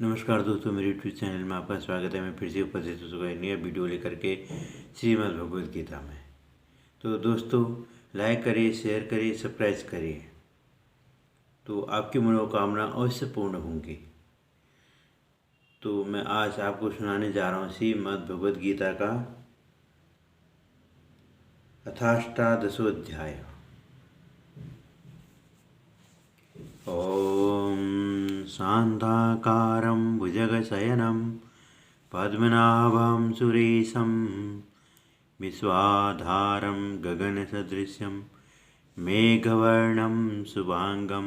नमस्कार दोस्तों, मेरे यूट्यूब चैनल में आपका स्वागत है। मैं फिर से उपस्थित हो एक नया वीडियो लेकर के श्रीमद् भगवद गीता में। तो दोस्तों, लाइक करिए, शेयर करिए, सब्सक्राइब करिए, तो आपकी मनोकामना अवश्य पूर्ण होंगी। तो मैं आज आपको सुनाने जा रहा हूँ श्रीमद् भगवद गीता का अथाष्टादशोऽध्याय। ॐ शान्ताकारं भुजगशयनं पद्मनाभं सुरेशं विश्वाधारं गगनसदृशं मेघवर्णं शुभांगं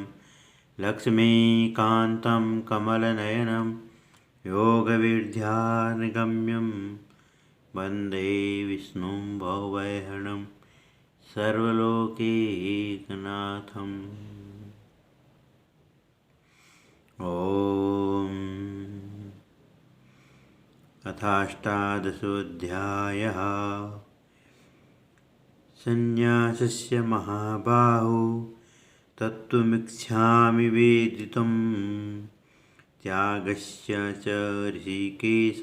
लक्ष्मीकान्तं कमलनयनं योगविद्यानिगम्यं वन्दे विष्णुं भवभयहरणं सर्वलोकैकनाथम्। ॐ अथाष्टादशोऽध्यायः। संन्यासस्य महाबाहो तत्त्वमिच्छामि वेदितुं त्यागस्य च ऋषिकेश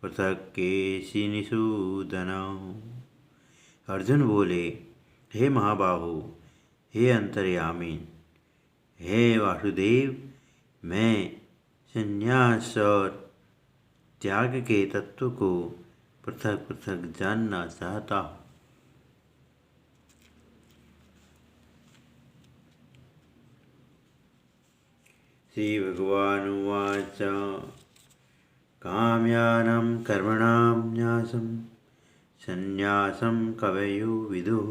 पृथक् केशिनिषूदन। अर्जुन बोले, हे महाबाहो, हे अंतर्यामी, हे वासुदेव, मैं संन्यास और त्याग के तत्व को पृथक पृथक जानना चाहता हूँ। श्री भगवानुवाच काम्यानां कर्मणां न्यासं संन्यासं कवयो विदुः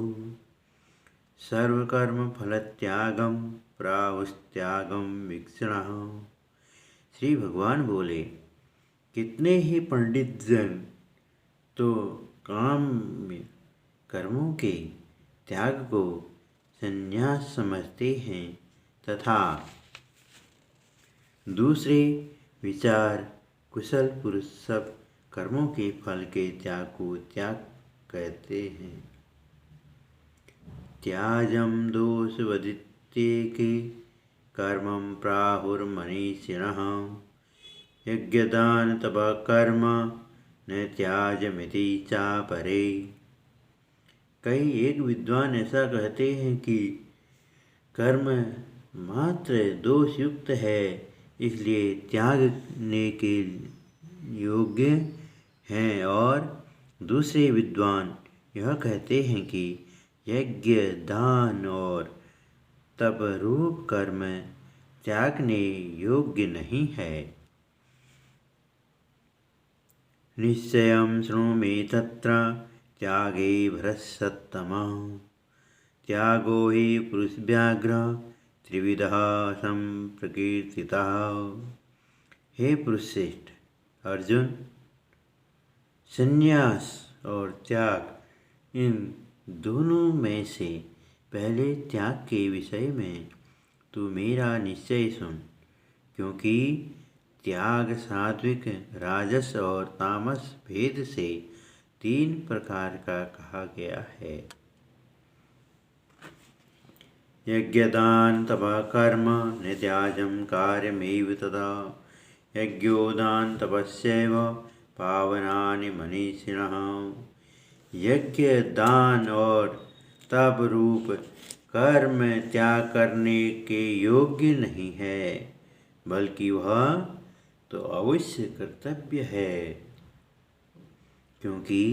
सर्वकर्मफलत्यागं प्राहुस्त्यागं वीक्षणः। श्री भगवान बोले, कितने ही पंडित जन तो काम्य कर्मों के त्याग को संन्यास समझते हैं तथा दूसरे विचार कुशल पुरुष सब कर्मों के फल के त्याग को त्याग कहते हैं। त्याजं दोषवदित्येके कर्मं प्राहुर्मनीषिणः यज्ञदान तपः कर्म न त्याज्यमिति चापरे। कई एक विद्वान ऐसा कहते हैं कि कर्म मात्र दोषयुक्त है, इसलिए त्यागने के योग्य हैं, और दूसरे विद्वान यह कहते हैं कि यज्ञ, दान और तप रूप कर्म त्यागने योग्य नहीं है। निश्चयं शृणु मे तत्र त्यागे भरतसत्तमः त्यागो हि पुरुषव्याघ्र त्रिविधः संप्रकीर्तितः। हे पुरुषश्रेष्ठ अर्जुन, संन्यास और त्याग, इन दोनों में से पहले त्याग के विषय में तू मेरा निश्चय सुन, क्योंकि त्याग सात्विक, राजस और तामस भेद से 3 प्रकार का कहा गया है। यज्ञदान तपः कर्म न त्याज्यं कार्यमेव तथा यज्ञोदान तपस्यैव पावनानि मनीषिणः। यज्ञ, दान और तप रूप कर्म त्याग करने के योग्य नहीं है, बल्कि वह तो अवश्य कर्तव्य है, क्योंकि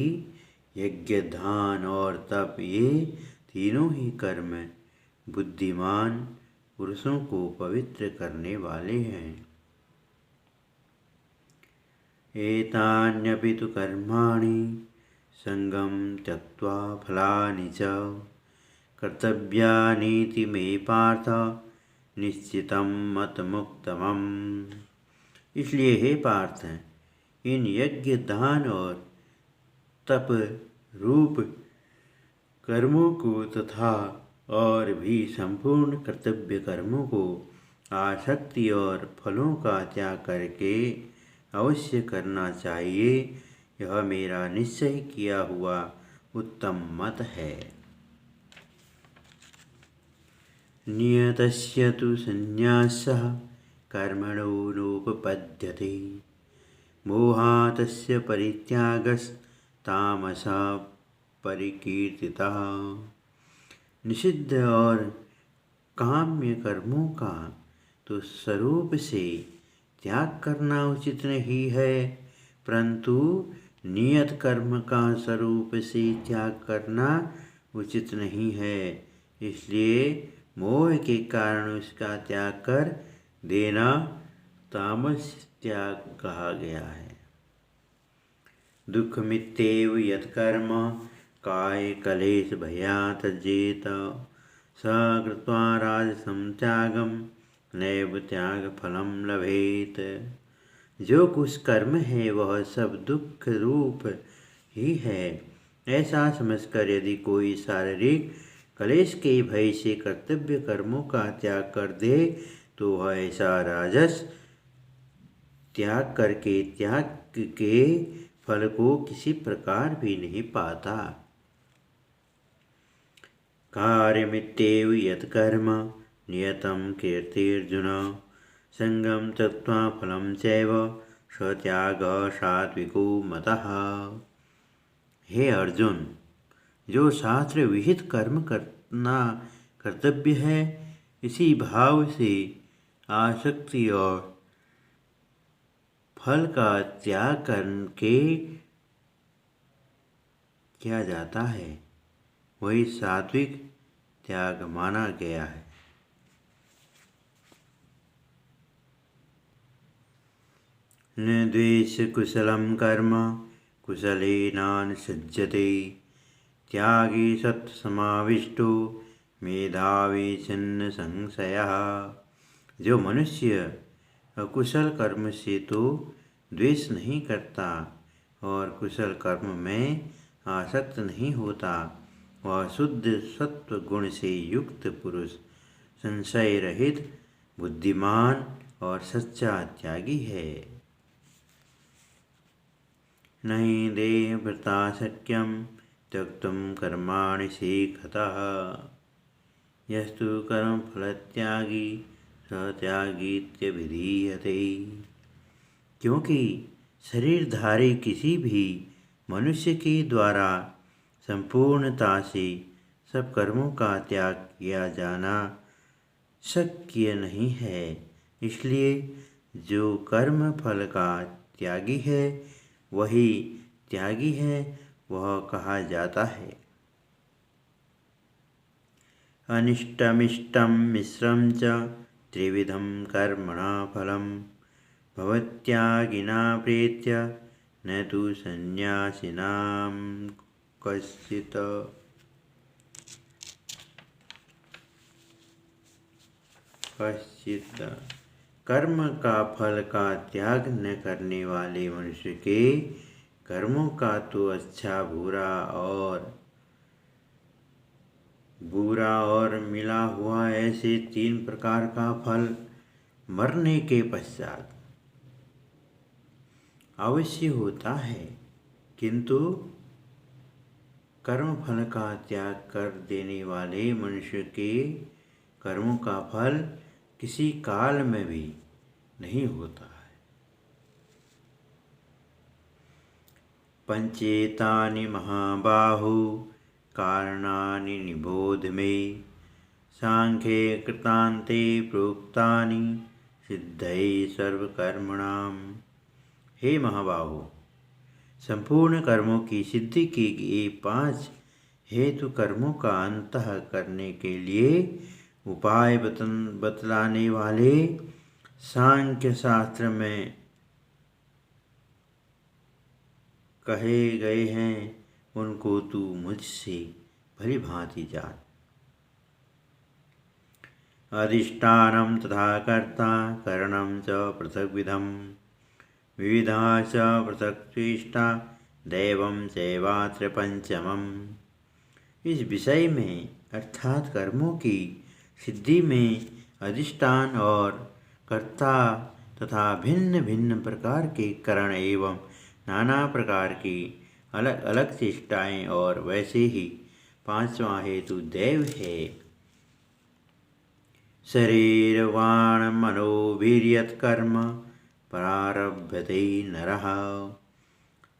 यज्ञ, दान और तप ये तीनों ही कर्म बुद्धिमान पुरुषों को पवित्र करने वाले हैं। एतान्यपि तु कर्माणि संगं त्यक्त्वा फलानि च कर्तव्यानीति मे पार्थ निश्चितं मतमुत्तमम्। इसलिए हे पार्थ, इन यज्ञ, दान और तप रूप कर्मों को तथा और भी संपूर्ण कर्तव्य कर्मों को आसक्ति और फलों का त्याग करके अवश्य करना चाहिए। यह मेरा निश्चय किया हुआ उत्तम मत है। नियतस्य तु संन्यासः कर्मणो नोपपद्यते। मोहातस्य परित्यागस्तामसा परिकीर्तितः। निषिद्ध और काम्य कर्मों का तो स्वरूप से त्याग करना उचित नहीं है, परंतु नियत कर्म का स्वरूप से त्याग करना उचित नहीं है। इसलिए मोह के कारण उसका त्याग कर देना तामस त्याग कहा गया है। दुःखमित्येव यत्कर्म काय कलेश भयात् त्यजेत स कृत्वा राजसं त्यागं नैव त्यागफलं लभेत। जो कुछ कर्म है वह सब दुख रूप ही है। ऐसा समझकर यदि कोई शारीरिक कलेश के भय से कर्तव्य कर्मों का त्याग कर दे तो वह ऐसा राजस त्याग करके त्याग के फल को किसी प्रकार भी नहीं पाता। कार्यमित्येव यत्कर्म नियतं कीर्तिर्जुन संगम त्यक्त्वा फलं चैव स त्यागः सात्विको मतः। हे अर्जुन, जो शास्त्र विहित कर्म करना कर्तव्य है, इसी भाव से आसक्ति और फल का त्याग करके किया जाता है, वही सात्विक त्याग माना गया है। न द्वेष कुशलं कर्म कुशलेनानुसज्जते त्यागी सत्समाविष्टो मेधावी छिन्न संशयः। जो मनुष्य अकुशल कर्म से तो द्वेष नहीं करता और कुशल कर्म में आसक्त नहीं होता, वह शुद्ध सत्व गुण से युक्त पुरुष संशय रहित बुद्धिमान और सच्चा त्यागी है। नहीं देहभृता शक्यं त्यक्तुं कर्माणि शेखतः यस्तु कर्मफलत्यागी स त्यागीत्यभिधीयते। क्योंकि शरीरधारी किसी भी मनुष्य के द्वारा संपूर्णता से सब कर्मों का त्याग किया जाना शक्य नहीं है, इसलिए जो कर्म फल का त्यागी है वही त्यागी है, वह कहा जाता है। अनिष्टमिष्टं मिश्रं च त्रिविधं कर्मणा फलं भवत्यागिना प्रीत्य न तु सन्न्यासिनां कश्चित्। कर्म का फल का त्याग न करने वाले मनुष्य के कर्मों का तो अच्छा बुरा और मिला हुआ ऐसे 3 प्रकार का फल मरने के पश्चात अवश्य होता है, किंतु कर्म फल का त्याग कर देने वाले मनुष्य के कर्मों का फल किसी काल में भी नहीं होता है। पंचेतानि महाबाहो कारणानि निबोध मे सांख्ये कृतान्ते प्रोक्तानि सिद्धये सर्वकर्मणाम। हे महाबाहो, संपूर्ण कर्मों की सिद्धि के ये 5 हेतु कर्मों का अंतः करने के लिए उपाय बतलाने वाले सांख्य शास्त्र में कहे गए हैं, उनको तू मुझसे भली भांति जान। अधिष्ठानं तथा कर्ता करणं च पृथग्विधं विविधा च पृथक् चेष्टा दैवं चैवात्र पंचमम्। इस विषय में अर्थात कर्मों की सिद्धि में अधिष्ठान और कर्ता तथा भिन्न भिन्न प्रकार के करण एवं नाना प्रकार की अलग अलग चेष्टाएं और वैसे ही 5वां हेतु दैव है। शरीरवाण मनोवीर्यत्कर्म प्रारभ्यते नरः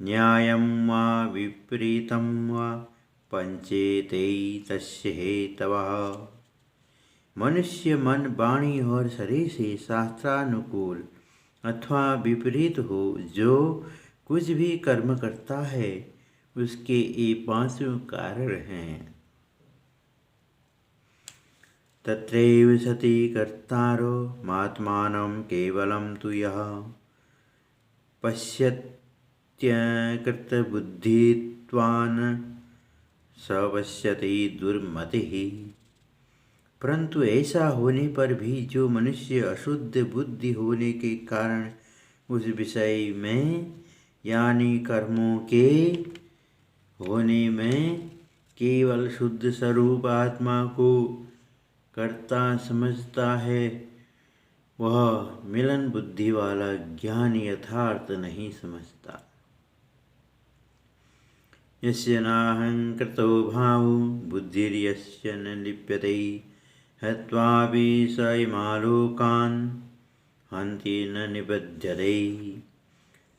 न्यायं वा विपरीतं वा पंचेते तस्य हेतवः। मनुष्य मन, वाणी और शरीर से शास्त्रानुकूल अथवा विपरीत हो जो कुछ भी कर्म करता है उसके ये पांचों कारण हैं। तत्रैव सति कर्तारो मात्मानं केवलं तु यः पश्यत्यकृतबुद्धित्वान् स पश्यति दुर्मतिः। परंतु ऐसा होने पर भी जो मनुष्य अशुद्ध बुद्धि होने के कारण उस विषय में यानी कर्मों के होने में केवल शुद्ध स्वरूप आत्मा को कर्ता समझता है, वह मिलन बुद्धि वाला ज्ञान यथार्थ नहीं समझता। यस्य नाहंकृतो भावो बुद्धिर्यस्य न लिप्यते हत्वापि स इमालोकान् हन्ति न निबध्यते।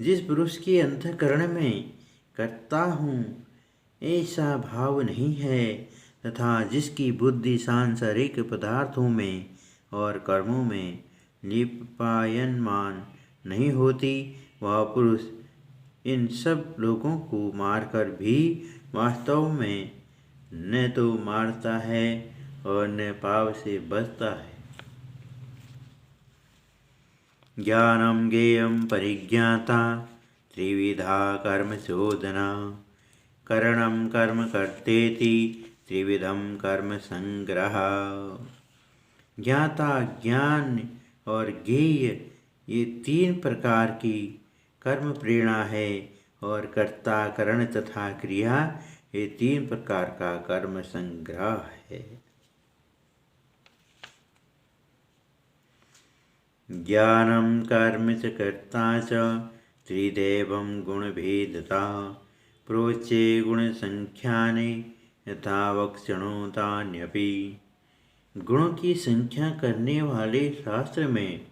जिस पुरुष के अंतःकरण में करता हूँ ऐसा भाव नहीं है तथा जिसकी बुद्धि सांसारिक पदार्थों में और कर्मों में लिपायमान नहीं होती, वह पुरुष इन सब लोगों को मारकर भी वास्तव में न तो मारता है और न पाप से बचता है। ज्ञानम ज्ञेयम परिज्ञाता त्रिविधा कर्म चोदना करणम कर्म कर्तेति त्रिविधम कर्म संग्रह। ज्ञाता, ज्ञान और ज्ञेय ये तीन प्रकार की कर्म प्रेरणा है और कर्ता, करण तथा क्रिया ये तीन प्रकार का कर्म संग्रह है। ज्ञानम कर्म च कर्ता च त्रिदेवं गुणभेदता प्रोच्ये गुणसंख्याने यथा वक्षणो तान्यपि। गुणों की संख्या करने वाले शास्त्र में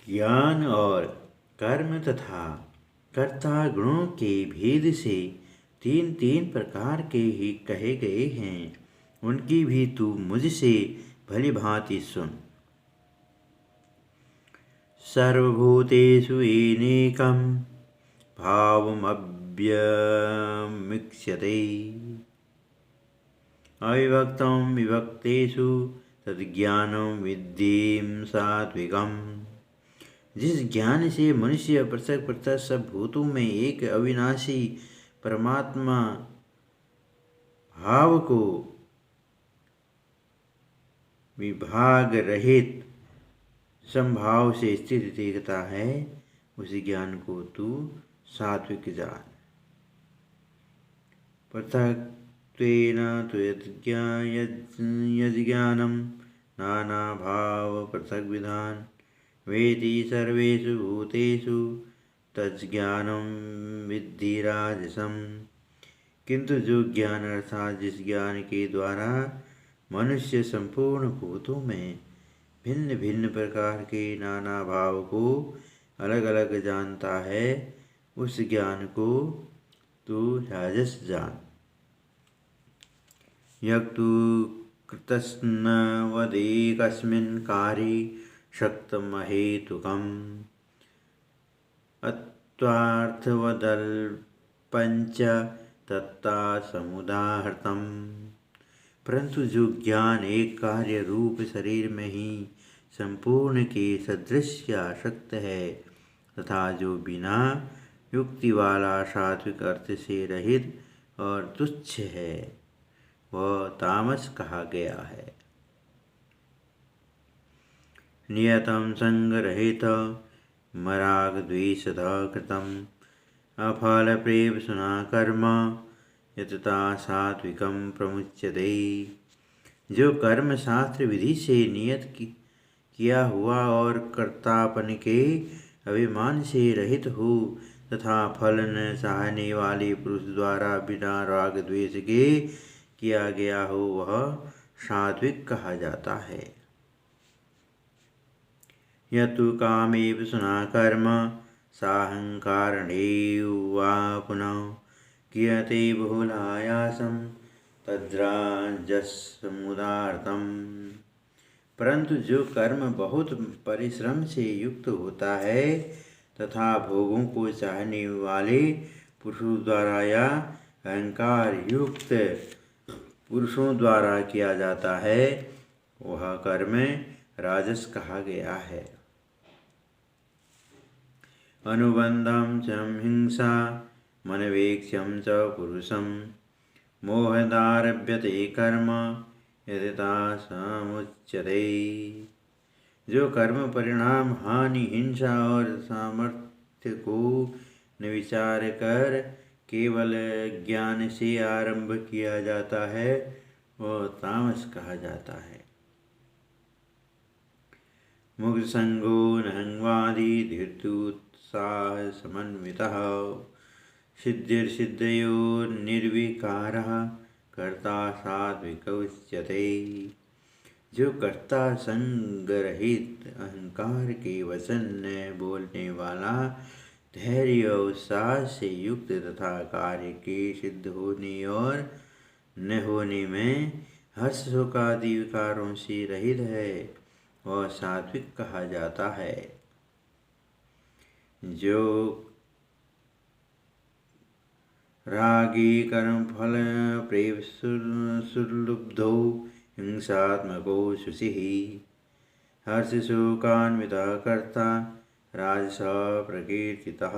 ज्ञान और कर्म तथा कर्ता गुणों के भेद से तीन तीन प्रकार के ही कहे गए हैं, उनकी भी तू मुझसे भली भांति सुन। सर्वभूतेषु एनेकं भावमव्यमिक्ष्यते अविभक्तं विभक्तेषु तद्ज्ञानं विद्धि सात्विकम्। जिस ज्ञान से मनुष्य पृथक पृथक सब भूतों में एक अविनाशी परमात्मा भाव को विभाग रहित संभाव से स्थित देखता है, उस ज्ञान को तू सात्विक जान। पृथक्त्वेन तु यज्ज्ञानं नाना भाव पृथग्विधान वेति सर्वेषु भूतेषु तज्ज्ञानं विद्धि राजसम्। किंतु जो ज्ञान अर्थात जिस ज्ञान के द्वारा मनुष्य संपूर्ण भूतों में भिन्न भिन्न प्रकार के नाना भाव को अलग अलग जानता है, उस ज्ञान को तू राजस जान। यक्तु कृतस्नवदेकस्मिन् कार्ये शक्तमहेतुकम् अत्वार्थवदल्पञ्च तत्ता समुदाहृतम्। परंतु जो ज्ञान एक कार्य रूप शरीर में ही संपूर्ण के सदृश आसक्त है तथा जो बिना युक्ति वाला सात्विक अर्थ से रहित और तुच्छ है, वह तामस कहा गया है। नियतं संगरहित मराग द्वेषतः कृतम् अफलप्रेप्सुना कर्म यतता सात्विकं प्रमुच्यते। जो कर्म शास्त्र विधि से नियत किया हुआ और कर्तापन के अभिमान से रहित हो तथा फल न चाहने वाले पुरुष द्वारा बिना राग द्वेष के किया गया हो, वह सात्विक कहा जाता है। यतु कामेव सुना कर्म साहंकारणेव वा पुनः क्रियते बहुलायासं तद्राजसमुदार्तम्। परंतु जो कर्म बहुत परिश्रम से युक्त होता है तथा भोगों को चाहने वाले पुरुषों द्वारा या अहंकार युक्त पुरुषों द्वारा किया जाता है, वह कर्म राजस कहा गया है। अनुबंधम च हिंसा मनवेक्ष्यम च पुरुषम मोहदारभ्यते कर्म यदिता समुच्यते। जो कर्म परिणाम हानि हिंसा और सामर्थ्य को न विचार कर केवल ज्ञान से आरंभ किया जाता है वह तामस कहा जाता है। मुग्ध संगो नहंगवादी धीर्तुत्साह समन्वितः सिद्धिर्सिद्धयोर्निर्विकारः कर्ता सात्विक उच्यते। जो कर्ता संग रहित अहंकार के वचन न बोलने वाला धैर्य और उत्साह से युक्त तथा कार्य के सिद्ध होने और न होने में हर्ष शोक आदि विकारों से रहित है वह सात्विक कहा जाता है। जो रागी कर्म फल प्रेम सुलुब्धो हिंसात्मको शुचिः हर्ष शोकान्विता कर्ता राजस प्रकीर्तितः।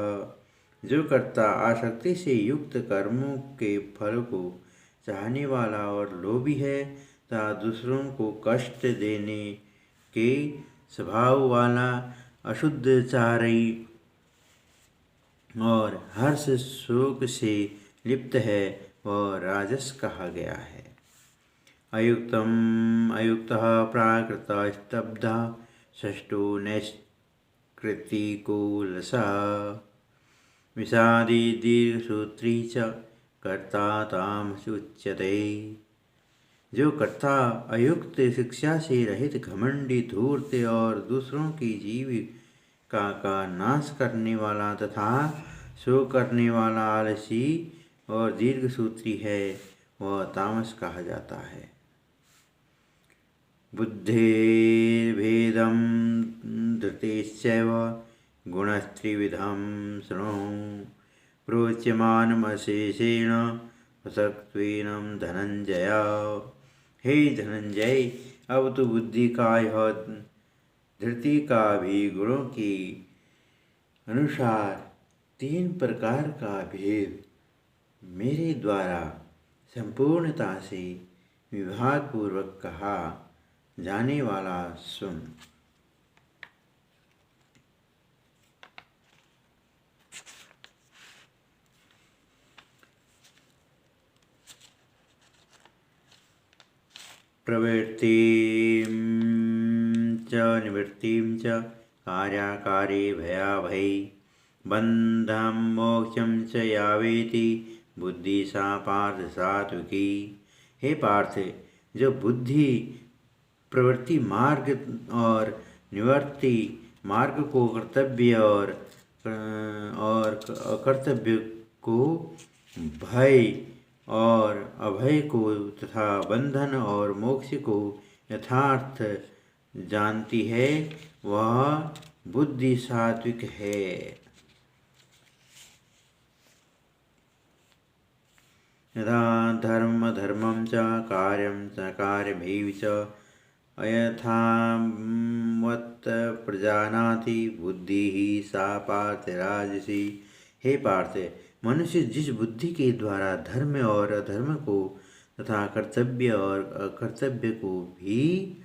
जो कर्ता आसक्ति से युक्त कर्मों के फल को चाहने वाला और लोभी है तथा दूसरों को कष्ट देने के स्वभाव वाला अशुद्धचारी और हर्ष शोक से लिप्त है वह राजस कहा गया है। अयुक्तम अयुक्तः प्राकृतः स्तब्धः षष्ठो नैष्कृतिकोलसः विषादी दीर्घसूत्री च कर्ता तामस उच्यते। जो कर्ता अयुक्त शिक्षा से रहित घमंडी धूर्त और दूसरों की जीविका का नाश करने वाला तथा शोक करने वाला आलसी और दीर्घसूत्री है वह तामस कहा जाता है। बुद्धेर्भेदं धृतेश्चैव गुणस्त्रिविधं शृणु प्रोच्यमानमशेषेण पृथक्त्वेन धनंजय। हे धनंजय, अब तो बुद्धि का यह धृति का भी गुणों के अनुसार 3 प्रकार का भेद मेरे द्वारा संपूर्णता से विभाग पूर्वक कहा जाने वाला सुन। प्रवृत्तिं च निवृत्तिं च कार्याकारे भयाभये बन्धं मोक्षं च यावेति बुद्धि सा पार्थ सात्विकी। हे पार्थ, जो बुद्धि प्रवृत्ति मार्ग और निवृत्ति मार्ग को कर्तव्य और अकर्तव्य को भय और अभय को तथा बंधन और मोक्ष को यथार्थ जानती है वह बुद्धि सात्विक है। यदा धर्म धर्मं च कार्यं च कार्यमेव च अयथावत् प्रजानाति बुद्धिः सा पार्थ राजसी। हे पार्थ, मनुष्य जिस बुद्धि के द्वारा धर्म और अधर्म को तथा कर्तव्य और अकर्तव्य को भी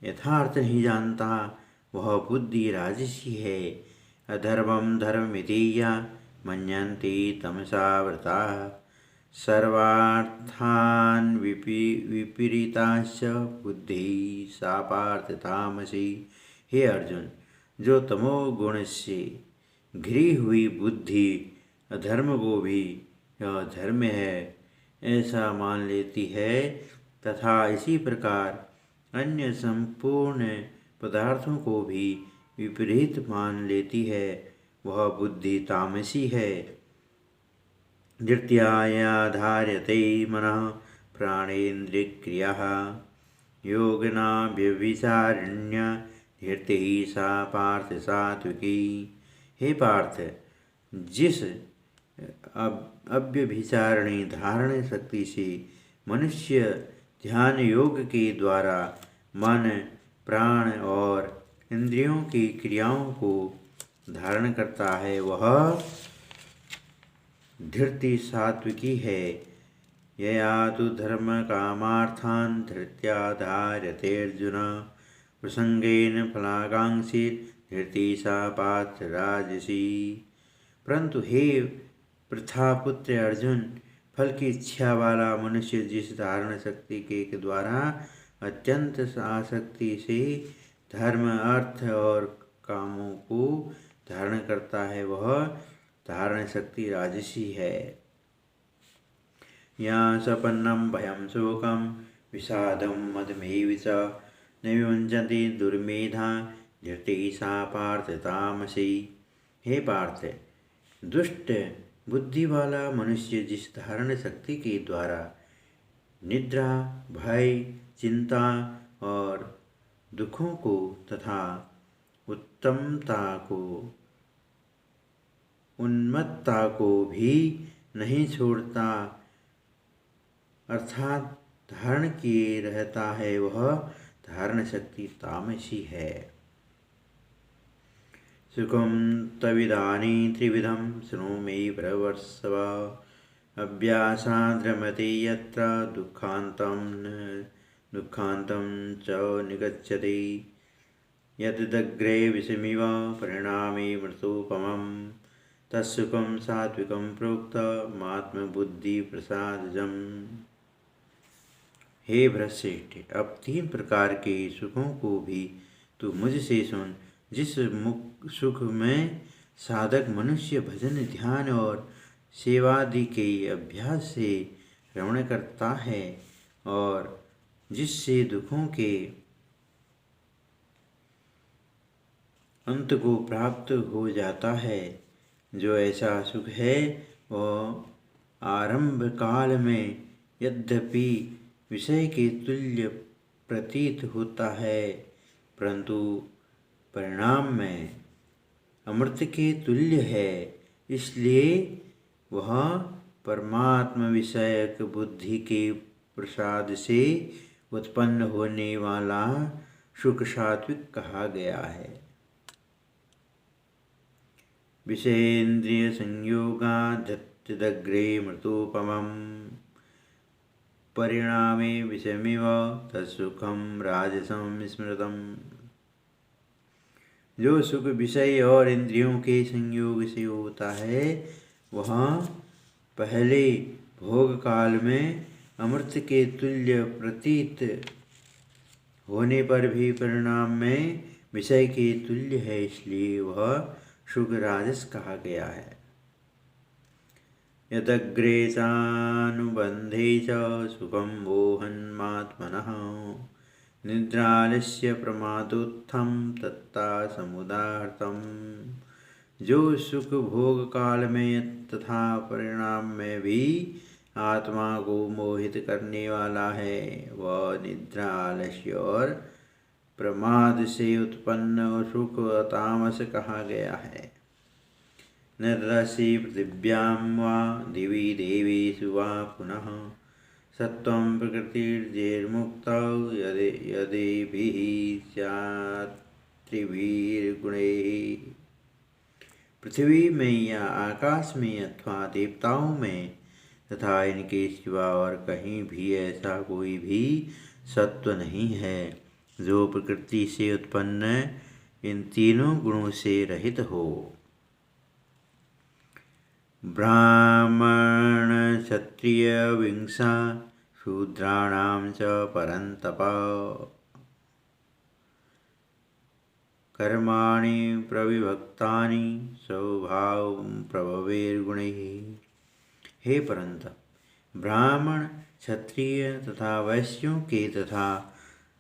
यथार्थ नहीं जानता वह बुद्धि राजसी है। अधर्मं धर्ममिति या मन्यन्ते तमसा व्रताः सर्वार्थान् विपरीताश्च बुद्धिः सा पार्थ तामसी। हे अर्जुन, जो तमोगुण से घिरी हुई बुद्धि अधर्म को भी यह धर्म है ऐसा मान लेती है तथा इसी प्रकार अन्य संपूर्ण पदार्थों को भी विपरीत मान लेती है, वह बुद्धि तामसी है। धृत्याया धार्यते मनः प्राणेन्द्रियक्रियाः योगिना व्यभिचारिण्य धृति सा पार्थ सात्विकी। हे पार्थ, जिस अव्यभिचारिणी धारण शक्ति से मनुष्य ध्यान योग के द्वारा मन, प्राण और इंद्रियों की क्रियाओं को धारण करता है, वह धृति सात्विकी है। यया तु धर्म कामार्थान् धृत्या धार्यते अर्जुन प्रसंगेन फलाकांक्षी धृति सा पार्थ राजसी। परंतु हे प्रथापुत्र अर्जुन, फल की इच्छा वाला मनुष्य जिस धारण शक्ति के द्वारा अत्यंत आसक्ति से धर्म, अर्थ और कामों को धारण करता है, वह धारण शक्ति राजसी है। या सपन्नम भयम शोकम विषादम मदमेव च न विमुञ्चति दुर्मेधा धृति सा पार्थ तामसी। हे पार्थ, दुष्ट बुद्धि वाला मनुष्य जिस धारण शक्ति के द्वारा निद्रा, भय, चिंता और दुखों को तथा उन्मत्तता को भी नहीं छोड़ता अर्थात धारण किए रहता है, वह धारण शक्ति तामसी है। सुखम तविदानी त्रिविधम शृणु मे प्रवर्षव अभ्यासाद्रमते यत्र दुःखान्तं च निगच्छति यदग्रे विषमिव परिणामे मृतोपमम् तत्सुखं सात्विकं प्रोक्तमात्मबुद्धि प्रसादजम्। हे भ्रष्ट, अब 3 प्रकार के सुखों को भी तू मुझसे सुन। जिस सुख में साधक मनुष्य भजन, ध्यान और सेवादि के अभ्यास से रमण करता है और जिससे दुखों के अंत को प्राप्त हो जाता है, जो ऐसा सुख है वह आरंभ काल में यद्यपि विषय के तुल्य प्रतीत होता है, परंतु परिणाम में अमृत के तुल्य है। इसलिए वह परमात्म विषयक बुद्धि के प्रसाद से उत्पन्न होने वाला सुख सात्विक कहा गया है। विषयेन्द्रिय संयोगादग्रे मृतोपमं परिणामे विषमिव तत्सुखं राजसं स्मृतम्। जो सुख विषय और इंद्रियों के संयोग से होता है, वह पहले भोग काल में अमृत के तुल्य प्रतीत होने पर भी परिणाम में विषय के तुल्य है, इसलिए वह सुख राजस कहा गया है। यदग्रे चानुबंधे च सुखं मोहन्मात्मनः निद्रालस्य प्रमादोत्थं तत्ता समुदाहृतम्। जो सुख भोग काल में तथा परिणाम में भी आत्मा को मोहित करने वाला है, वह निद्रा, आलस्य और प्रमाद से उत्पन्न सुख तामस कहा गया है। नरसि पृथिव्यां वा दिवि देवेषु वा पुनः सत्वं प्रकृतिर्जैर्मुक्तौ यदेभिः स्यात् त्रिभिर्गुणैः। पृथ्वी में या आकाश में अथवा देवताओं में तथा इनके सिवा और कहीं भी ऐसा कोई भी सत्व नहीं है जो प्रकृति से उत्पन्न इन तीनों गुणों से रहित हो। ब्राह्मण क्षत्रिय विंशा शूद्राणां च परन्तप कर्माणि प्रविभक्तानि स्वभाव प्रभवैर्गुणैः। हे परंतप, ब्राह्मण, क्षत्रिय तथा वैश्यों के तथा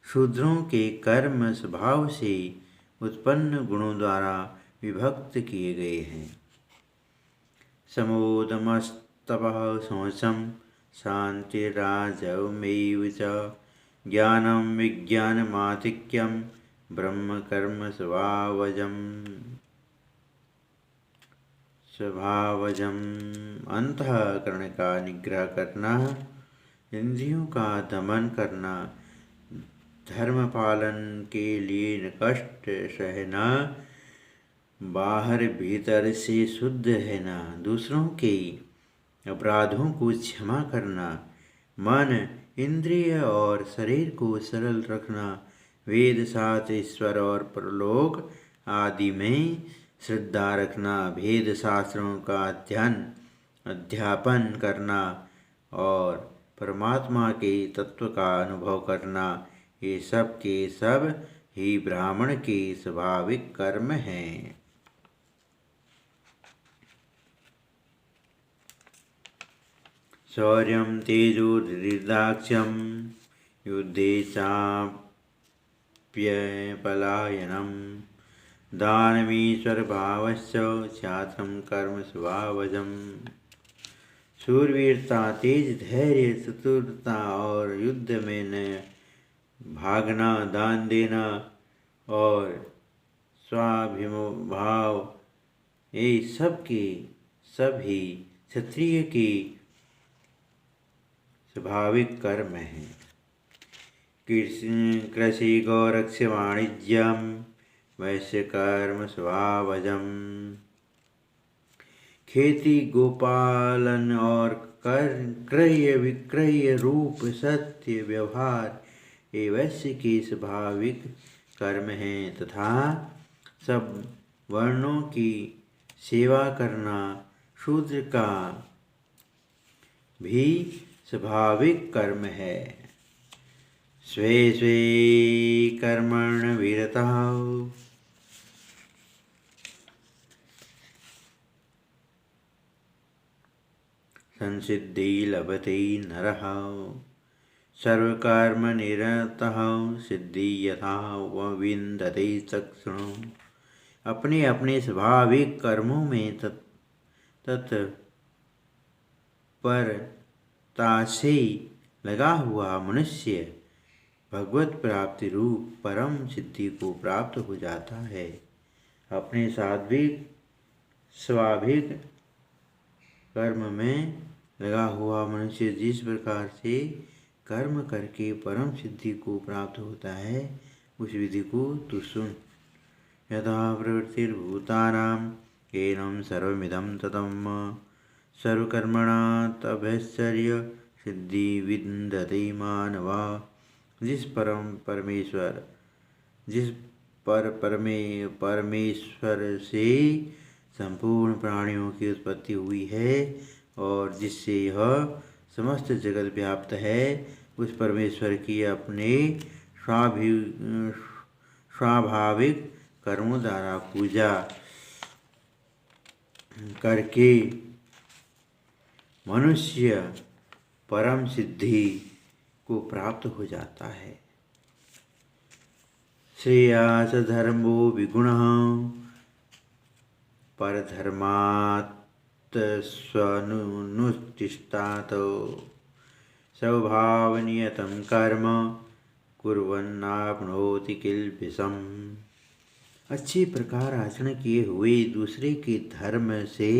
शूद्रों के कर्म स्वभाव से उत्पन्न गुणों द्वारा विभक्त किए गए हैं। समोदमस्तपः शौचं शान्तिराजवमेव च ज्ञानं विज्ञानमाधिक्यं ब्रह्म कर्म स्वभावजम्। अंतःकरण का निग्रह करना, इंद्रियों का दमन करना, धर्म पालन के लिए कष्ट सहना, बाहर भीतर से शुद्ध रहना, दूसरों के अपराधों को क्षमा करना, मन, इंद्रिय और शरीर को सरल रखना, वेद शास्त्र, ईश्वर और परलोक आदि में श्रद्धा रखना, वेद शास्त्रों का अध्यापन करना और परमात्मा के तत्व का अनुभव करना, ये सब के सब ही ब्राह्मण के स्वाभाविक कर्म हैं। शौर्यं तेजो धीर्दाक्ष्यं युद्धे चाप्यपलायनं दानमीश्वरभावश्च छात्रं कर्म स्वभावजम्। शूरवीरता, तेज, धैर्य, चतुरता और युद्ध में न भागना, दान देना और स्वाभिभाव, ये सब के सब ही क्षत्रिय की स्वाभाविक कर्म है। कृषि गौरक्ष वाणिज्यम वैश्य कर्म स्वभावजम। खेती, गोपालन और क्रय विक्रय रूप सत्य व्यवहार ये वैश्य के स्वाभाविक कर्म हैं तथा सब वर्णों की सेवा करना शूद्र का भी स्वाभाविक कर्म है। स्वे स्वे कर्मण विरतः संसिद्धि लभते नरः सर्वकर्मनिरतः सिद्धि यथा विन्दते चक्षुः। अपने अपने स्वाभाविक कर्मों में तत्परता से लगा हुआ मनुष्य भगवत प्राप्ति रूप परम सिद्धि को प्राप्त हो जाता है। अपने सात्विक स्वाभाविक कर्म में लगा हुआ मनुष्य जिस प्रकार से कर्म करके परम सिद्धि को प्राप्त होता है, उस विधि को तू सुन। यथा प्रवृत्तिर्भूतानां येनं सर्वमिदं ततं सर्वकर्मणा तभैश्चर्य सिद्धि विन्दते मानवा। जिस परमेश्वर से संपूर्ण प्राणियों की उत्पत्ति हुई है और जिससे यह समस्त जगत व्याप्त है, उस परमेश्वर की अपने स्वाभाविक कर्मों द्वारा पूजा करके मनुष्य परम सिद्धि को प्राप्त हो जाता है। श्रेयास धर्मो विगुणः परधर्मात् स्वनुतिष्ठात् स्वभावनियतं कर्म कुर्वन्नाप्नोति किल्बिषम्। अच्छी प्रकार आचरण किए हुए दूसरे के धर्म से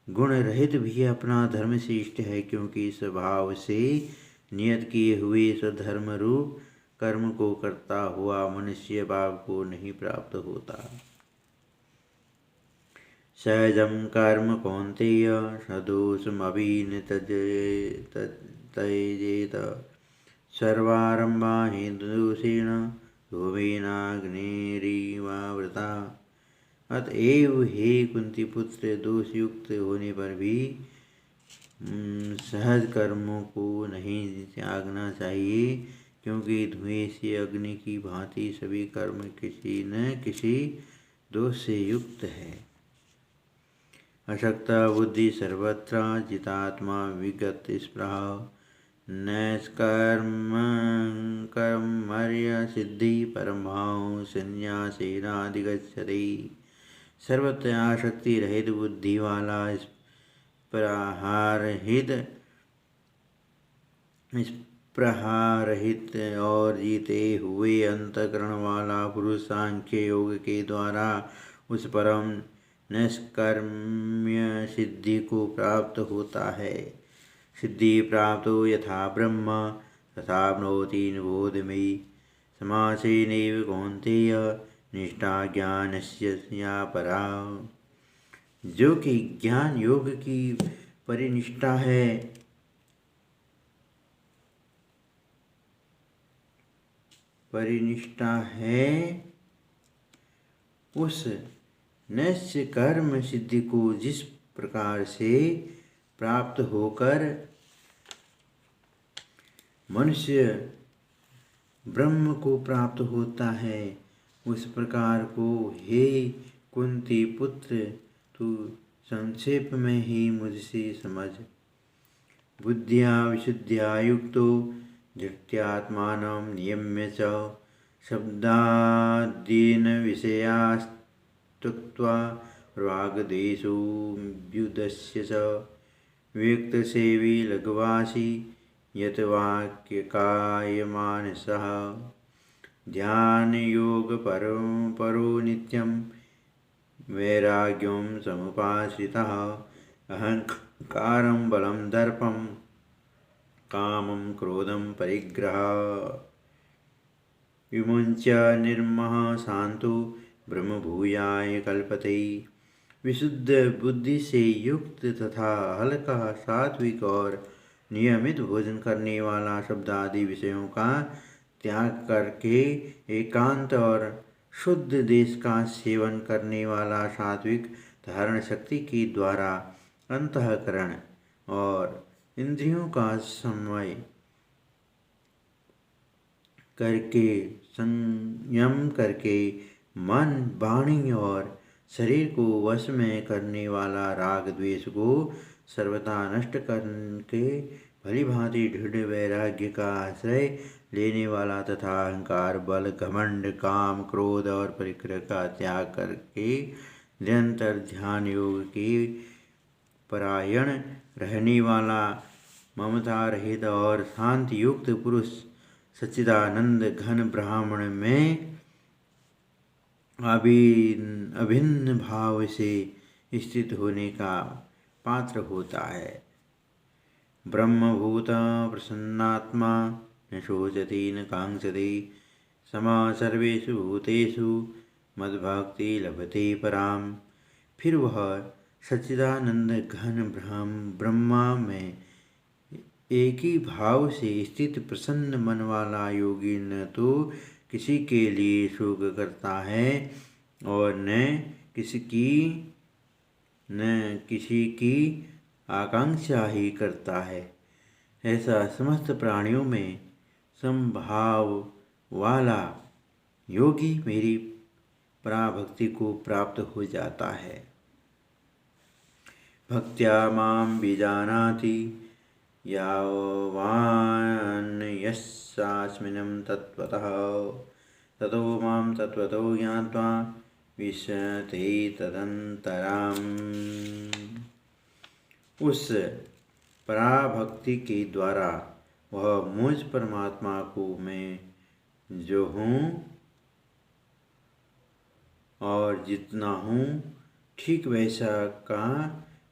गुण रहित भी अपना धर्म से इष्ट है, क्योंकि स्वभाव से नियत किए हुए स्वधर्म रूप कर्म को करता हुआ मनुष्य भाव को नहीं प्राप्त होता। सहजं कर्म कौन्तेय सदोषमपि त्यजेत सर्वारम्भा हि दोषेण धूमेनाग्निरिवावृता। अतएव हे कुंती पुत्र, दोष युक्त होने पर भी सहज कर्मों को नहीं त्यागना चाहिए, क्योंकि धुएं से अग्नि की भांति सभी कर्म किसी न किसी दोष से युक्त है। अशक्त बुद्धि सर्वत्र जितात्मा विगत स्पृह नैष्कर्म कर्मर्य सिद्धि परमभाव संन्यासेनाधिगच्छति। सर्वत्र आसक्ति रहित बुद्धि वाला स्पृहारहित और जीते हुए अंतःकरण वाला पुरुष सांख्य योग के द्वारा उस परम निष्कर्म्य सिद्धि को प्राप्त होता है। सिद्धि प्राप्त यथा ब्रह्म तथाप्नोति निबोध मयि समासेनैव कौन्तेय निष्ठा ज्ञानस्य या परा। जो कि ज्ञान योग की परिनिष्ठा है उस निश्चय कर्म सिद्धि को जिस प्रकार से प्राप्त होकर मनुष्य ब्रह्म को प्राप्त होता है, उस प्रकार को हे कुंती पुत्र तू संक्षेप में ही मुझसे समझ। बुद्धिया विशुद्धिया युक्तो धृत्यात्मानं नियम्य च शब्दादीन विषयास्तुक्त्वा रागदेशो व्युदस्य च व्यक्तसेवी लघ्वासी यत वाक्यकायमानसः ध्यानयोगपरो नित्यं वैराग्यं समुपाश्रितः अहंकारं बलं दर्पं कामं क्रोधं परिग्रह विमुञ्च निर्मः शांतो ब्रह्मभूयाय कल्पते। विशुद्ध बुद्धि से युक्त तथा हल्का सात्विक और नियमित भोजन करने वाला शब्द आदि विषयों का त्याग करके एकांत और शुद्ध देश का सेवन करने वाला सात्विक धारण शक्ति के द्वारा अंतःकरण और इंद्रियों का समन्वय करके संयम करके मन वाणी और शरीर को वश में करने वाला राग द्वेष को सर्वथा नष्ट करके भली भांति दृढ़ वैराग्य का आश्रय लेने वाला तथा अहंकार बल घमंड काम क्रोध और परिग्रह का त्याग करके निरंतर ध्यान योग के परायण रहने वाला ममता रहित और शांति युक्त पुरुष सच्चिदानंद घन ब्राह्मण में अभिन्न भाव से स्थित होने का पात्र होता है। ब्रह्मभूत प्रसन्नात्मा न शोचति न कांक्षति समा सर्वेषु भूतेषु मद्भक्ति लभते पराम। फिर वह सच्चिदानंद घन ब्रह्मा में एक ही भाव से स्थित प्रसन्न मन वाला योगी न तो किसी के लिए शोक करता है और न किसी की आकांक्षा ही करता है। ऐसा समस्त प्राणियों में समभाव वाला योगी मेरी पराभक्ति को प्राप्त हो जाता है। भक्त्या मां विजानाति यावान् यस्यास्मिन् तत्त्वतः ततो मां तत्त्वतो ज्ञात्वा विशते तदन्तराम्। उस पराभक्ति के द्वारा वह मुझ परमात्मा को मैं जो हूँ और जितना हूँ ठीक वैसा का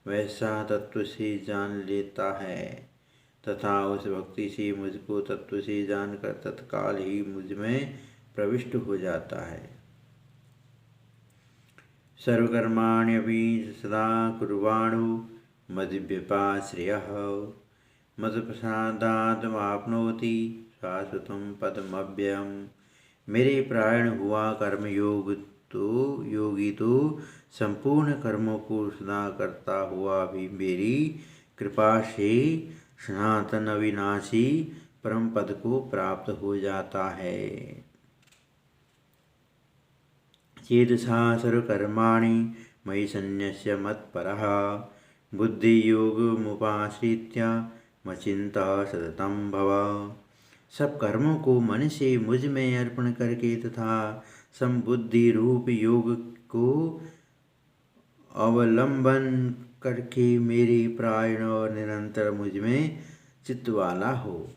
वैसा तत्व से जान लेता है तथा उस भक्ति से मुझको तत्व से जानकर तत्काल ही मुझ में प्रविष्ट हो जाता है। सर्वकर्माण्यपि सदा कुर्वाणो मद्व्यपाश्रयः मत्प्रसादात् वाप्नोति शाश्वतं पदमव्ययम्। मेरे परायण हुआ कर्म योगी तो संपूर्ण कर्मों को सदा करता हुआ भी मेरी कृपा से सनातन अविनाशी परम पद को प्राप्त हो जाता है। चेतसा सर्वकर्माणि मयि सन्न्यस्य मत्परः बुद्धियोगमुपाश्रित्य मच्चित्ता सततं भव। सब कर्मों को मन से मुझ में अर्पण करके तथा समबुद्धि रूप योग को अवलंबन करके मेरे परायण और निरंतर मुझ में चित्त वाला हो।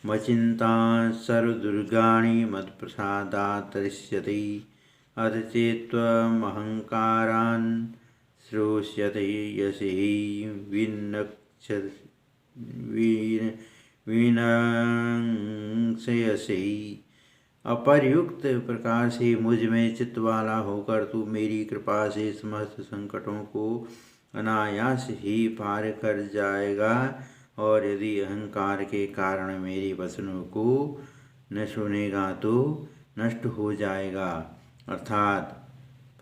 मचिंता सर्वदुर्गाणि मत्प्रसादात् तरिष्यति अथ चेत्त्वमहङ्कारान् श्रोष्यति यशि विनङ्क्षयसि। अपर्युक्त प्रकार से मुझ में चित्त वाला होकर तू मेरी कृपा से समस्त संकटों को अनायास ही पार कर जाएगा। और यदि अहंकार के कारण मेरे वचनों को न सुनेगा तो नष्ट हो जाएगा, अर्थात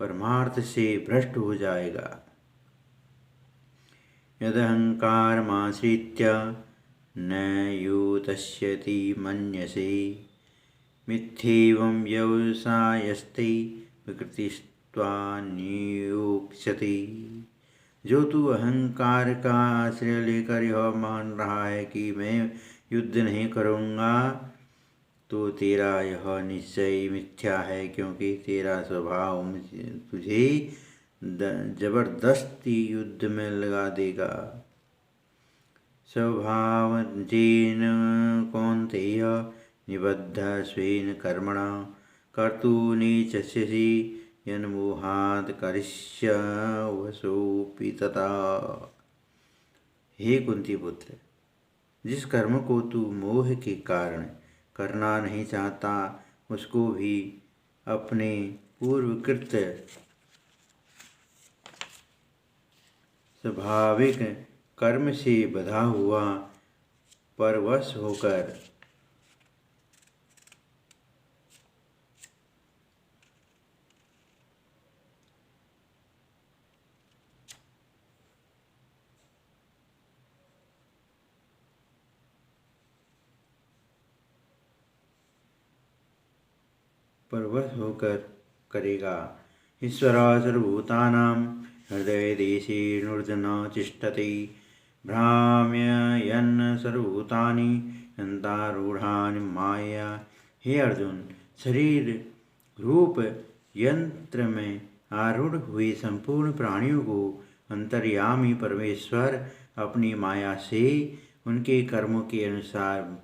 परमार्थ से भ्रष्ट हो जाएगा। यदहंकारमाश्रित्य न युतस्यति मन्यसे मिथ्येवं व्यवसायस्ते प्रकृतिस्त्वा नियोक्ष्यति। जो तू अहंकार का आश्रय लेकर यह मान रहा है कि मैं युद्ध नहीं करूँगा, तो तेरा यह निश्चय मिथ्या है, क्योंकि तेरा स्वभाव तुझे जबरदस्ती युद्ध में लगा देगा। स्वभावजेन कौन्तेय निबद्ध स्वेन कर्मणा कर्तुमेच्छसि यन्मोहात् करिष्यसोऽपि तथा। हे कुंती पुत्र, जिस कर्म को तू मोह के कारण करना नहीं चाहता, उसको भी अपने पूर्वकृत स्वाभाविक कर्म से बधा हुआ परवश होकर करेगा। ईश्वर सर्वभूतानां हृदयदेशेऽनुर्जन तिष्ठति भ्राम्ययन् सर्वभूतानि यन्त्रारूढानि मायया। हे अर्जुन, शरीर रूप यंत्र में आरूढ़ हुए संपूर्ण प्राणियों को अंतर्यामी परमेश्वर अपनी माया से उनके कर्मों के अनुसार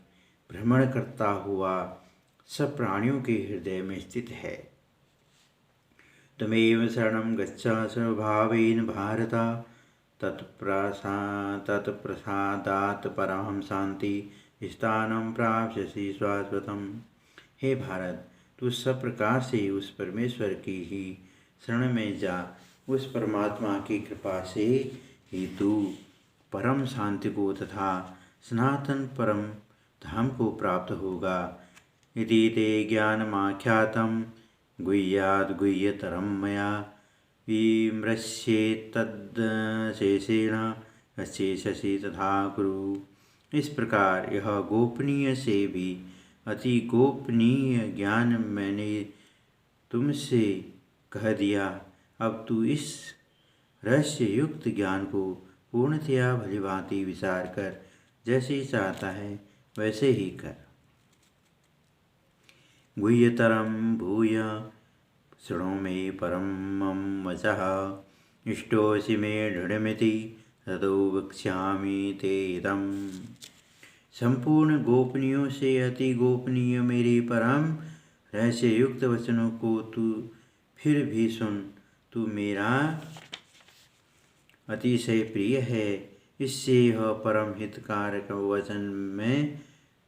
भ्रमण करता हुआ सब प्राणियों के हृदय में स्थित है। तमेव शरणं गच्छ स्वभावेन भारत, तत्प्रसादात् परमं शांति स्थानं प्राप्स्यसि शाश्वतम्। हे भारत, तू सब प्रकार से उस परमेश्वर की ही शरण में जा। उस परमात्मा की कृपा से ही तू परम शांति को तथा सनातन परम धाम को प्राप्त होगा। इति ते ज्ञानमाख्यातं गुह्याद्-गुह्यतरं मया विमृश्येत्तद्शेषेण यच्छेषसि तथा कुरु। इस प्रकार यह गोपनीय से भी अति गोपनीय ज्ञान मैंने तुमसे कह दिया। अब तू इस रहस्य युक्त ज्ञान को पूर्णतया भलीभांति विचार कर जैसे चाहता है वैसे ही कर। गुह्यतरं भूय शृणु मे परमं वचः, इष्टोऽसि मे दृढमिति ततो वक्ष्यामि ते इदम्। संपूर्ण गोपनीयों से अति गोपनीय मेरे परम रहस्य युक्त वचनों को तू फिर भी सुन। तू मेरा अतिशय प्रिय है, इससे यह परम हितकारक वचन मैं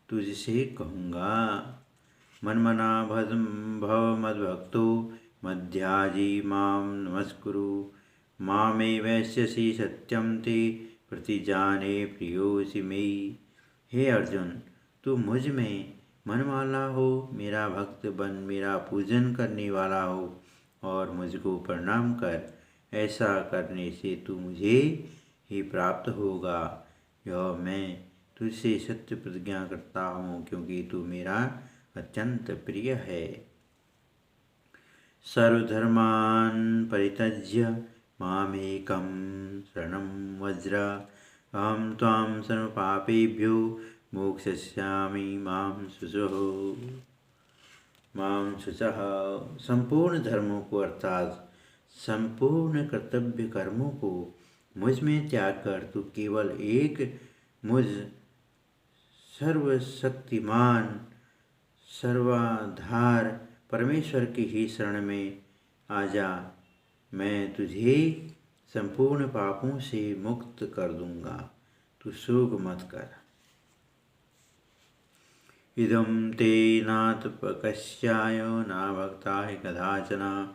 तुझसे कहूँगा। मन्मना भव मद्भक्तो मध्याजी मां नमस्कुरु, मामे वैश्यसि सत्यं ते प्रतिजाने प्रियोऽसि मयि। हे अर्जुन, तू मुझ में मन वाला हो, मेरा भक्त बन, मेरा पूजन करने वाला हो और मुझको प्रणाम कर। ऐसा करने से तू मुझे ही प्राप्त होगा। यह मैं तुझसे सत्य प्रतिज्ञा करता हूँ, क्योंकि तू मेरा अत्यंत प्रिय है। सर्वधर्मान् परित्यज्य मामेकं शरणं व्रज अहं त्वां सर्वपापेभ्यो मोक्षयिष्यामि मां शुचः। संपूर्ण धर्मों को अर्थात संपूर्ण कर्तव्य कर्मों को मुझ में त्याग कर तू केवल एक मुझ सर्वशक्तिमान सर्वाधार परमेश्वर की ही शरण में आ जा। मैं तुझे संपूर्ण पापों से मुक्त कर दूंगा, तू शोक मत कर। इदं ते नातपकस्याय न भक्ताय कदाचन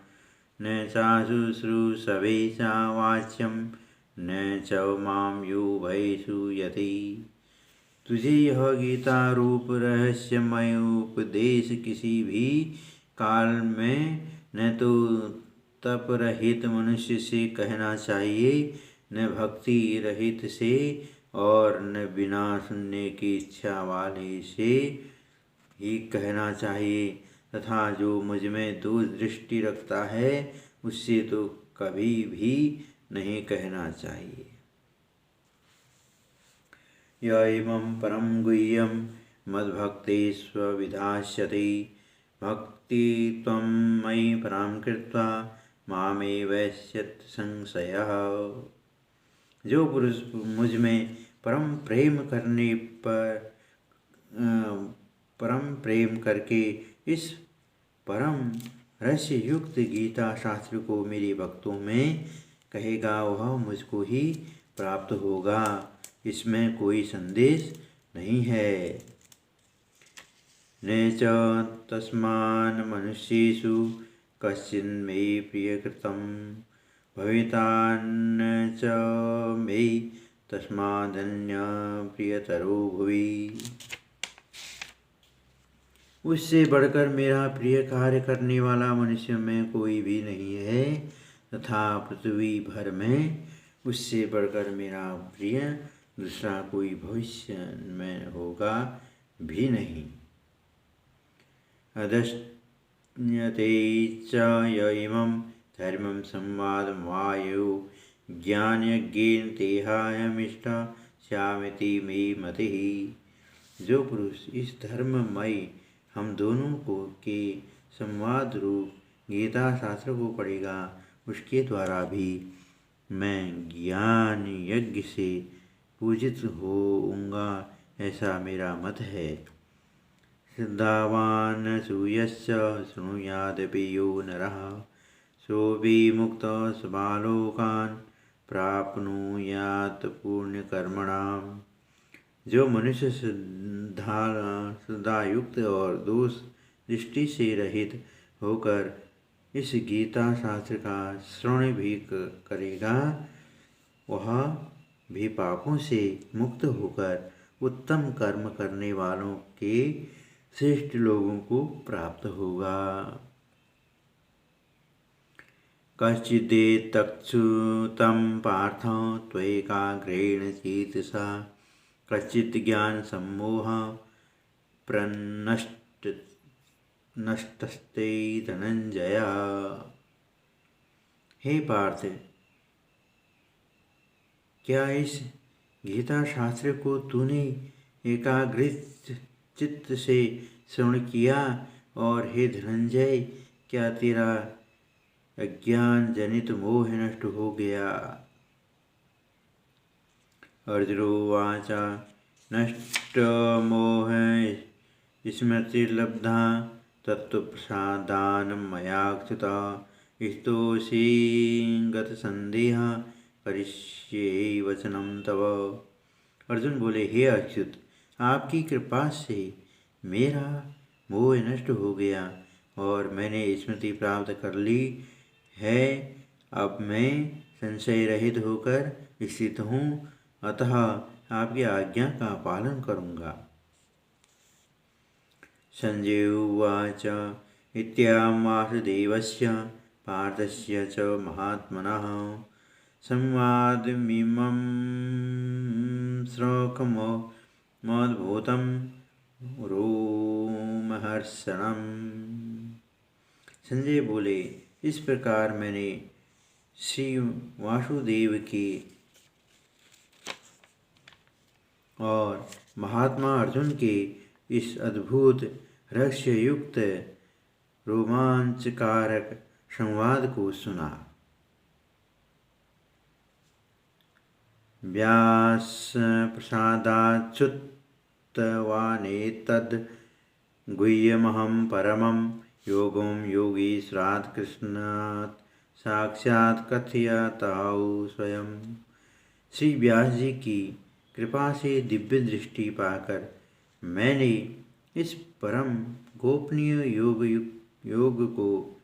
न चाशुश्रूषवे च वाच्यं न च मां यो वै श्रूयते। तुझे यह गीता रूप रहस्यमय उपदेश किसी भी काल में न तो तप रहित मनुष्य से कहना चाहिए, न भक्ति रहित से और न बिना सुनने की इच्छा वाले से ही कहना चाहिए, तथा जो मुझ में दोष दृष्टि रखता है उससे तो कभी भी नहीं कहना चाहिए। य इमं परम गुह्यं मद्भक्तेष्वभिधास्यते भक्ति त्वं मयि परां कृत्वा मामेवैष्यत् संशयः। जो पुरुष मुझ में परम प्रेम करके इस परम रहस्य युक्त गीता शास्त्र को मेरे भक्तों में कहेगा वह मुझको ही प्राप्त होगा, इसमें कोई संदेश नहीं है। न च तस्मान् मनुष्येषु कश्चिन्मे प्रियकृतं भविता न च मे तस्मादन्य प्रियतरो भुवि। उससे बढ़कर मेरा प्रिय कार्य करने वाला मनुष्य में कोई भी नहीं है, तथा पृथ्वी भर में उससे बढ़कर मेरा प्रिय दूसरा कोई भविष्य में होगा भी नहीं। अदश्यते च य इमं धर्मं संवादमायो ज्ञानयज्ञेन तेहायमिष्टास्यामिति मे मतिः। जो पुरुष इस धर्ममय हम दोनों को के संवाद रूप गीता शास्त्र को पढ़ेगा उसके द्वारा भी मैं ज्ञान यज्ञ से पूजित होऊंगा, ऐसा मेरा मत है। श्रद्धावान् सूयश्च शृणुयादपि यो नरः सोऽपि मुक्तः सर्वलोकान् प्राप्नुयात् पुण्यकर्मणाम्। जो मनुष्य श्रद्धायुक्त और दोष दृष्टि से रहित होकर इस गीता शास्त्र का श्रवण भी करेगा वह भी पापों से मुक्त होकर उत्तम कर्म करने वालों के श्रेष्ठ लोगों को प्राप्त होगा। कश्चिदेतच्युतं पार्थ त्वैकाग्रेण चेतसा कश्चित् ज्ञान सम्मोह नष्टस्ते धनंजय। हे पार्थ, क्या इस गीता शास्त्र को तूने एकाग्रित चित्त से श्रवण किया, और हे धनंजय क्या तेरा अज्ञान जनित मोह नष्ट हो गया। अर्जुनोवाच नष्टमोह स्मृतिर्लब्धा तत्त्वप्रसादान् मयाच्युता स्तोषि गतसन्देहः करिष्ये वचनं तव। अर्जुन बोले, हे अच्युत, आपकी कृपा से मेरा मोह नष्ट हो गया और मैंने स्मृति प्राप्त कर ली है। अब मैं संशय रहित होकर स्थित हूँ, अतः आपकी आज्ञा का पालन करूँगा। संजय उवाच इत्यां वासुदेवस्य पार्थस्य च महात्मनः संवादमिमं श्लोकमद्भुतं रोमहर्षणम्। संजय बोले, इस प्रकार मैंने श्री वासुदेव के और महात्मा अर्जुन के इस अद्भुत रहस्ययुक्त रोमांचकारक संवाद को सुना। व्यास प्रसादाच्युतवानेतद् गुह्यमहं परमं योगं योगीश्वरात् कृष्णात् साक्षात् कथयताउ स्वयं। श्री व्यास जी की कृपा से दिव्य दृष्टि पाकर मैंने इस परम गोपनीय योग को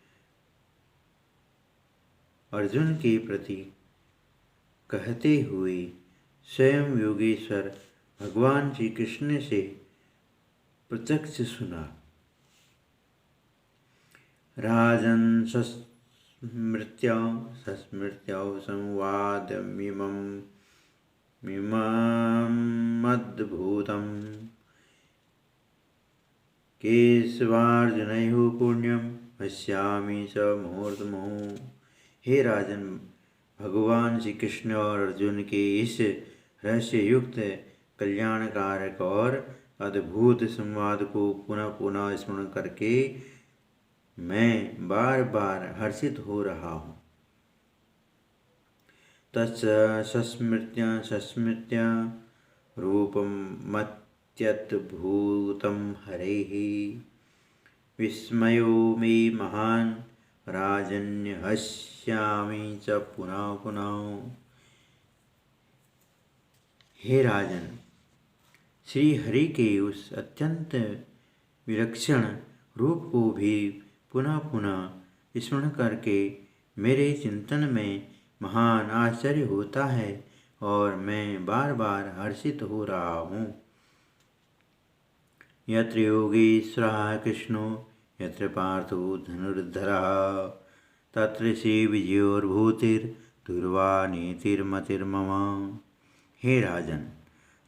अर्जुन के प्रति कहते हुए स्वयं योगेश्वर भगवान श्री कृष्ण से प्रत्यक्ष सुना। राजन् सस्मृत्या संवादमिममद्भुतं केशवार्जुनयोः पुण्यं पश्यामि च मुहूर्तमुहुः। हे राजन, भगवान श्री कृष्ण और अर्जुन के इस रहस्ययुक्त कल्याणकारक और अद्भुत संवाद को पुनः पुनः स्मरण करके मैं बार बार हर्षित हो रहा हूँ। तच्च सस्मृत्य रूपमत्यद्भुतं हरेः विस्मयो मे महान् राजन्यहस्यामि च पुनः पुनः। हे राजन, श्री हरि के उस अत्यंत विलक्षण रूप को भी पुनः पुनः स्मरण करके मेरे चिंतन में महान आश्चर्य होता है और मैं बार बार हर्षित हो रहा हूँ। यत्र योगीश्वरः कृष्णो यत्र पार्थो धनुर्धरः तत्र श्री विजयोर्भूतिर्दुर्वा नीतिर्मतिर्मम। हे राजन,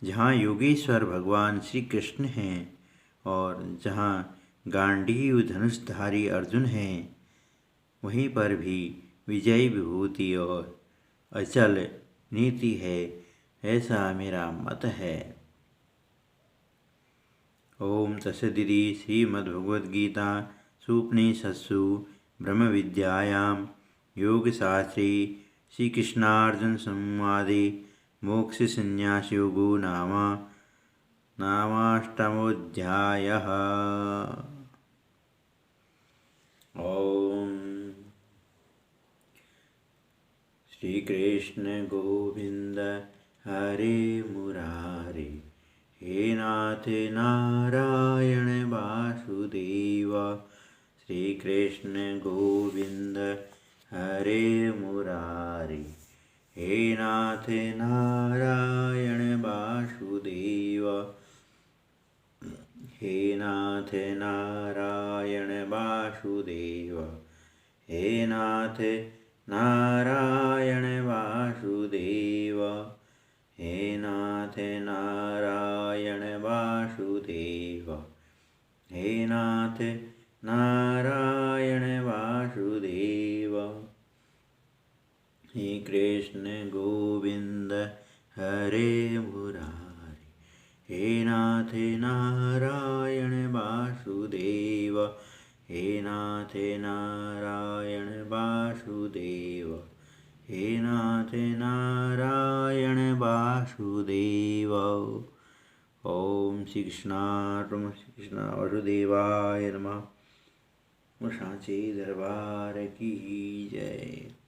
जहाँ योगेश्वर भगवान श्री कृष्ण हैं और जहाँ गांडीव धनुषधारी अर्जुन हैं, वहीं पर भी विजय विभूति और अचल नीति है, ऐसा मेरा मत है। ओम तत्सदिति श्रीमद्भगवद्गीता सुपनिषत्सु ब्रह्म विद्यायां योगशास्त्रे श्रीकृष्णार्जुन संवादे मोक्ष संन्यास योगो नामाष्टमोऽध्यायः। ओम श्री कृष्ण गोविंद हरे मुरारे, हे नाथ नारायण वासुदेव। श्री कृष्ण गोविंद हरे मुरारे, हे नाथ नारायण वासुदेव। हे नाथ नारायण वासुदेव, हे नाथ नारायण वासुदेव, हे नाथ नारायण वासुदेव, हे नाथ नारायण वासुदेव। हे कृष्ण गोविंद हरे मुरारे, हे नाथ नारायण वासुदेव, हे नाथ नारायण वासुदेव, हे नाथ नारायण वासुदेव। ओम श्री कृष्णार्पणमस्तु। श्री कृष्ण वासुदेवाय नमः। सांची दरबार की जय।